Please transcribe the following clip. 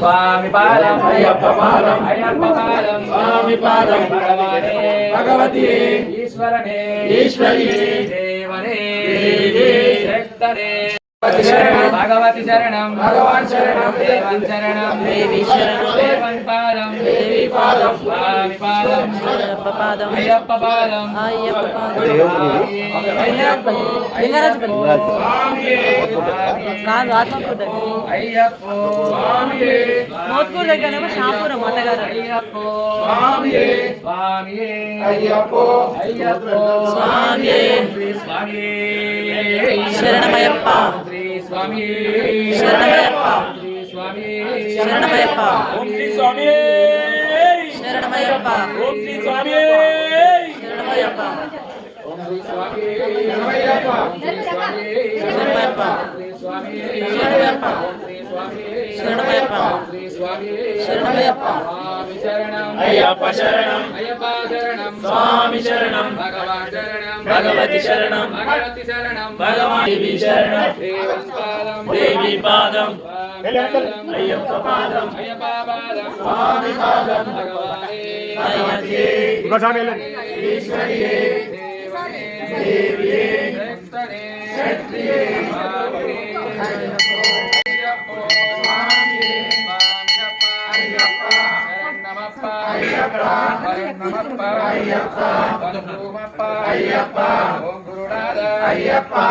स्वामी पादम अय्यप्प पादम अय्यप्प पादम स्वामी पादम भगवाने भगवती ईश्वरने ईश्वरिये देवने देवी शक्तने भगवती शरणं भगवान शरणं देवं शरणं देवी शरणं देवं पादं देवी पादं स्वामी पादं अय्यप्प पादं अय्यप्प पादं अय्यप्प पादं अय्यप्प लिंगराज स्वामी कान आत्मपुर अय्यप्प स्वामी मोत्कूर దగ్గరనే షాపూర్ మతగారు అయ్యప్ప స్వామి స్వామి అయ్యప్ప అయ్యప్ప స్వామి స్వామి శరణమయ్యప్ప स्वामी शरणमयप्पा स्वामी शरणमयप्पा ओम श्री स्वामी शरणमयप्पा ओम श्री स्वामी शरणमयप्पा ओम श्री स्वामी शरणमयप्पा ओम श्री स्वामी शरणमयप्पा स्वामी शरणमयप्पा ओम श्री स्वामी शरणमयप्पा ओम श्री स्वामी शरणमयप्पा स्वामी शरणम अय्यप्प शरणम अय्यप्प शरणम स्वामी शरणम भगवान शरणम भगवती शरणम भगवती शरणम भगवान देवी शरणम देवं पादम देवी पादम अय्यप्प पादम अय्यप्प पादम स्वामी पादम भगवाने ईश्वरिये देविये शक्तने शक्तिये अय्यप्पा ओम गुरुनाथ अय्यप्पा